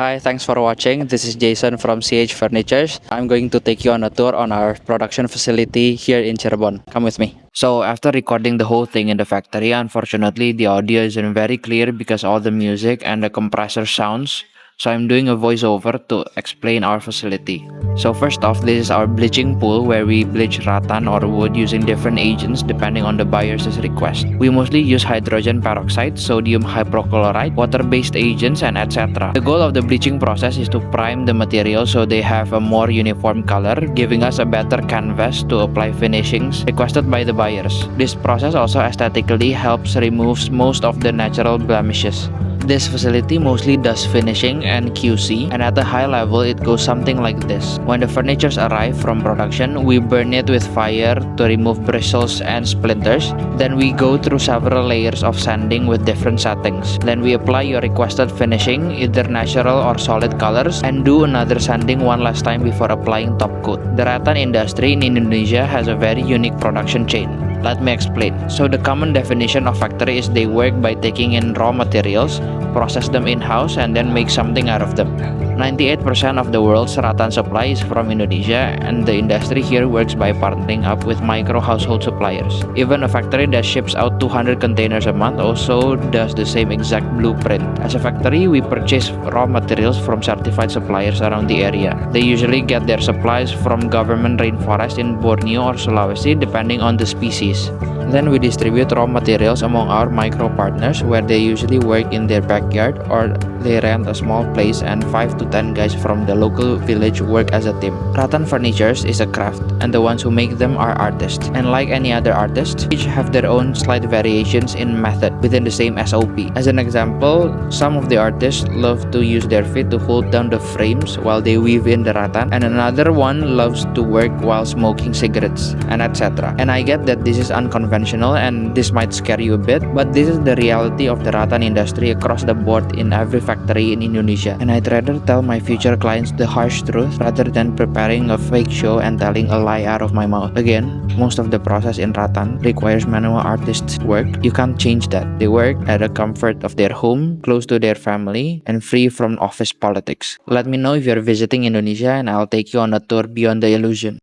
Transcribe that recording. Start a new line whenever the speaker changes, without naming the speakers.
Hi, thanks for watching. This is Jason from CH Furnitures. I'm going to take you on a tour on our production facility here in Cirebon. Come with me. So after recording the whole thing in the factory, unfortunately the audio isn't very clear because all the music and the compressor sounds. So I'm doing a voiceover to explain our facility. So first off, this is our bleaching pool where we bleach rattan or wood using different agents depending on the buyer's request. We mostly use hydrogen peroxide, sodium hypochlorite, water-based agents, and etc. The goal of the bleaching process is to prime the material so they have a more uniform color, giving us a better canvas to apply finishings requested by the buyers. This process also aesthetically helps remove most of the natural blemishes. This facility mostly does finishing and QC, and at a high level it goes something like this. When the furnitures arrive from production, we burn it with fire to remove bristles and splinters. Then we go through several layers of sanding with different settings. Then we apply your requested finishing, either natural or solid colors, and do another sanding one last time before applying top coat. The rattan industry in Indonesia has a very unique production chain. Let me explain. So the common definition of factory is they work by taking in raw materials, process them in-house, and then make something out of them. 98% of the world's rattan supply is from Indonesia, and the industry here works by partnering up with micro household suppliers. Even a factory that ships out 200 containers a month also does the same exact blueprint. As a factory, we purchase raw materials from certified suppliers around the area. They usually get their supplies from government rainforest in Borneo or Sulawesi depending on the species. Then we distribute raw materials among our micro partners where they usually work in their backyard or they rent a small place and 5 to 10 guys from the local village work as a team. Rattan Furnitures is a craft and the ones who make them are artists. And like any other artists, each have their own slight variations in method within the same SOP. As an example, some of the artists love to use their feet to hold down the frames while they weave in the rattan, and another one loves to work while smoking cigarettes, and etc. And I get that this is unconventional and this might scare you a bit, but this is the reality of the rattan industry across the board in every factory in Indonesia. And I'd rather tell my future clients the harsh truth rather than preparing a fake show and telling a lie out of my mouth. Again, most of the process in rattan requires manual artists' work. You can't change that. They work at the comfort of their home, close to their family, and free from office politics. Let me know if you're visiting Indonesia and I'll take you on a tour beyond the illusion.